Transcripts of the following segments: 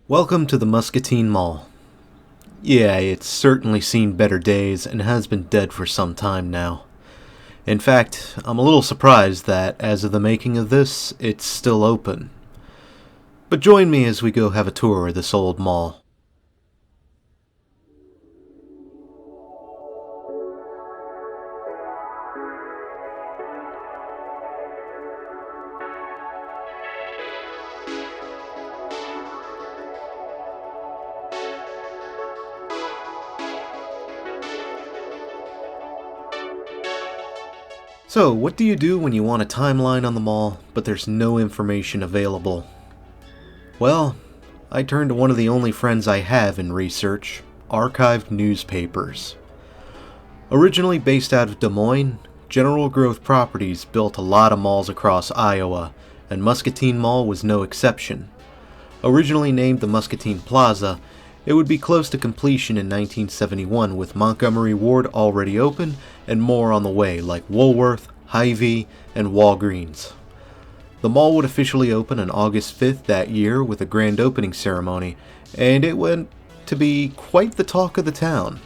Welcome to the Muscatine Mall. Yeah, it's certainly seen better days and has been dead for some time now. In fact, I'm a little surprised that, as of the making of this, it's still open. But join me as we go have a tour of this old mall. So, what do you do when you want a timeline on the mall, but there's no information available? Well, I turn to one of the only friends I have in research, archived newspapers. Originally based out of Des Moines, General Growth Properties built a lot of malls across Iowa, and Muscatine Mall was no exception. Originally named the Muscatine Plaza, it would be close to completion in 1971 with Montgomery Ward already open and more on the way like Woolworth, Hy-Vee, and Walgreens. The mall would officially open on August 5th that year with a grand opening ceremony, and it went to be quite the talk of the town.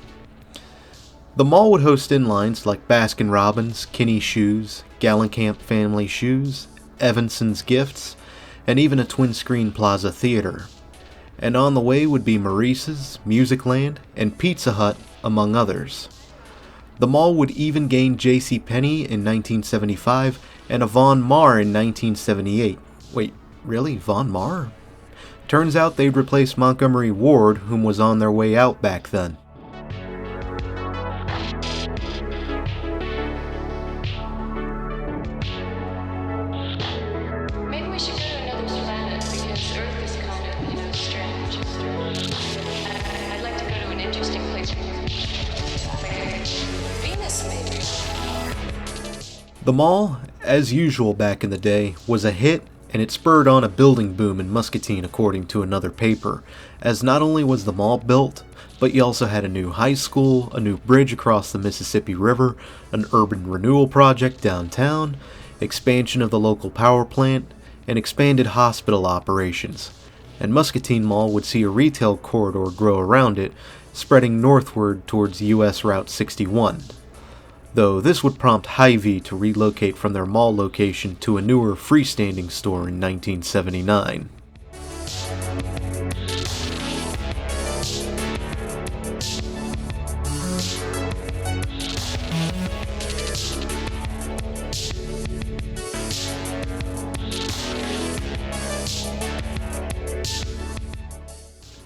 The mall would host inlines like Baskin-Robbins, Kinney Shoes, Gallenkamp Family Shoes, Evanson's Gifts, and even a twin-screen Plaza Theater. And on the way would be Maurice's, Musicland, and Pizza Hut, among others. The mall would even gain JCPenney in 1975 and a Von Maur in 1978. Wait, really? Von Maur? Turns out they'd replaced Montgomery Ward, whom was on their way out back then. Maybe we should go to another planet because Earth is kind of, strange. I'd like to go to an interesting place. Venus, maybe. The mall, as usual back in the day, was a hit, and it spurred on a building boom in Muscatine according to another paper, as not only was the mall built, but you also had a new high school, a new bridge across the Mississippi River, an urban renewal project downtown, expansion of the local power plant, and expanded hospital operations. And Muscatine Mall would see a retail corridor grow around it, spreading northward towards US Route 61. Though this would prompt Hy-Vee to relocate from their mall location to a newer freestanding store in 1979.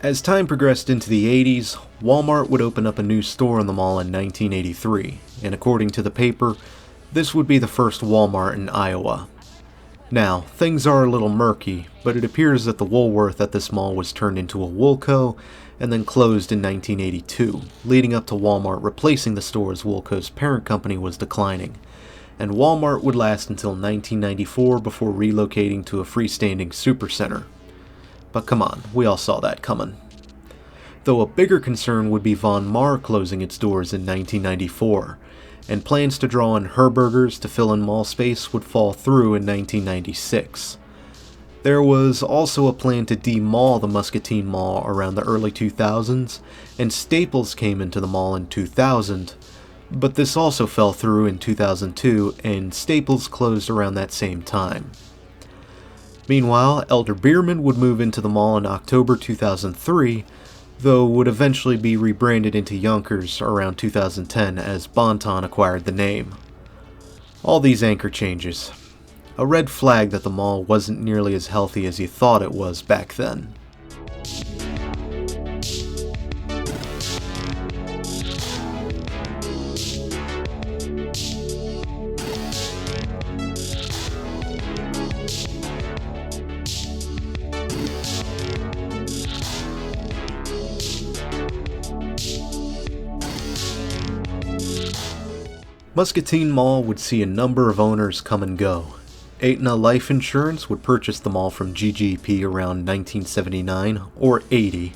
As time progressed into the 80s, Walmart would open up a new store in the mall in 1983, and according to the paper, this would be the first Walmart in Iowa. Now, things are a little murky, but it appears that the Woolworth at this mall was turned into a Woolco and then closed in 1982, leading up to Walmart replacing the store as Woolco's parent company was declining, and Walmart would last until 1994 before relocating to a freestanding supercenter. But come on, we all saw that coming. Though a bigger concern would be Von Maur closing its doors in 1994, and plans to draw in Herberger's to fill in mall space would fall through in 1996. There was also a plan to demall the Muscatine Mall around the early 2000s, and Staples came into the mall in 2000, but this also fell through in 2002, and Staples closed around that same time. Meanwhile, Elder-Beerman would move into the mall in October 2003, though would eventually be rebranded into Yonkers around 2010 as Bon-Ton acquired the name. All these anchor changes. A red flag that the mall wasn't nearly as healthy as you thought it was back then. Muscatine Mall would see a number of owners come and go. Aetna Life Insurance would purchase the mall from GGP around 1979 or 80.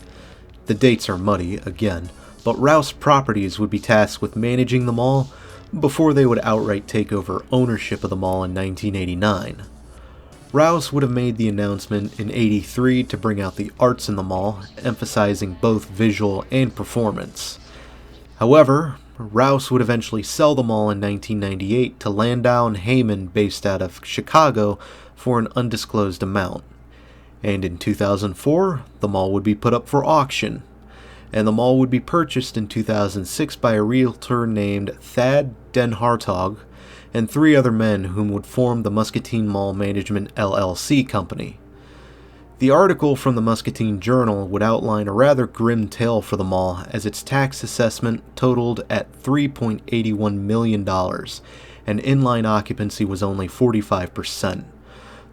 The dates are muddy, again, but Rouse Properties would be tasked with managing the mall before they would outright take over ownership of the mall in 1989. Rouse would have made the announcement in '83 to bring out the arts in the mall, emphasizing both visual and performance. However, Rouse would eventually sell the mall in 1998 to Landau and Heyman based out of Chicago for an undisclosed amount. And in 2004, the mall would be put up for auction, and the mall would be purchased in 2006 by a realtor named Thad Den Hartog and 3 other men whom would form the Muscatine Mall Management LLC company. The article from the Muscatine Journal would outline a rather grim tale for the mall, as its tax assessment totaled at $3.81 million, and inline occupancy was only 45%.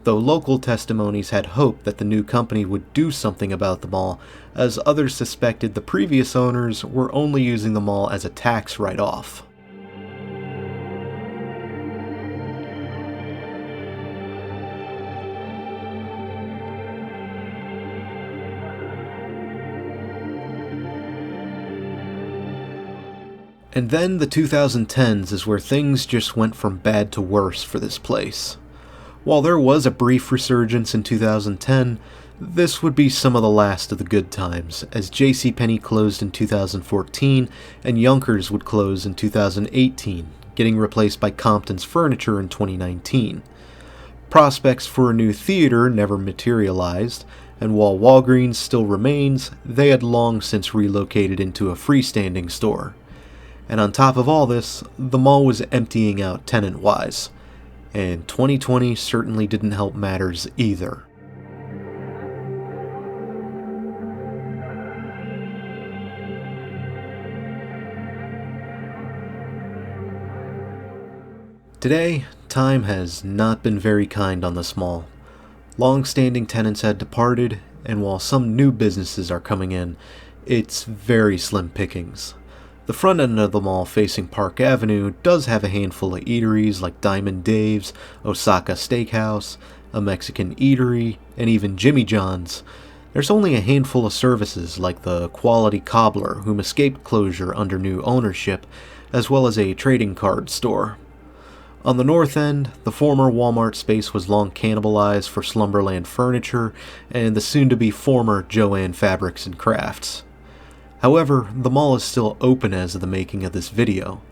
Though local testimonies had hoped that the new company would do something about the mall, as others suspected the previous owners were only using the mall as a tax write-off. And then the 2010s is where things just went from bad to worse for this place. While there was a brief resurgence in 2010, this would be some of the last of the good times, as JCPenney closed in 2014 and Yonkers would close in 2018, getting replaced by Compton's Furniture in 2019. Prospects for a new theater never materialized, and while Walgreens still remains, they had long since relocated into a freestanding store. And on top of all this, the mall was emptying out tenant-wise. And 2020 certainly didn't help matters either. Today, time has not been very kind on this mall. Long-standing tenants had departed, and while some new businesses are coming in, it's very slim pickings. The front end of the mall facing Park Avenue does have a handful of eateries like Diamond Dave's, Osaka Steakhouse, a Mexican eatery, and even Jimmy John's. There's only a handful of services like the Quality Cobbler, whom escaped closure under new ownership, as well as a trading card store. On the north end, the former Walmart space was long cannibalized for Slumberland Furniture and the soon-to-be former Joann Fabrics and Crafts. However, the mall is still open as of the making of this video,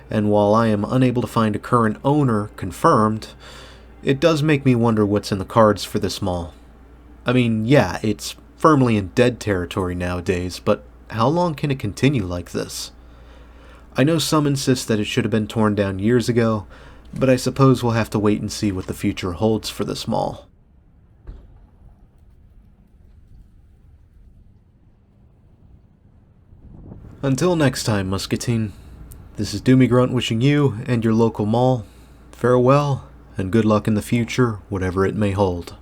and while I am unable to find a current owner confirmed, it does make me wonder what's in the cards for this mall. I mean, yeah, it's firmly in dead territory nowadays, but how long can it continue like this? I know some insist that it should have been torn down years ago, but I suppose we'll have to wait and see what the future holds for this mall. Until next time, Muscatine, this is Doomie Grunt wishing you and your local mall farewell and good luck in the future, whatever it may hold.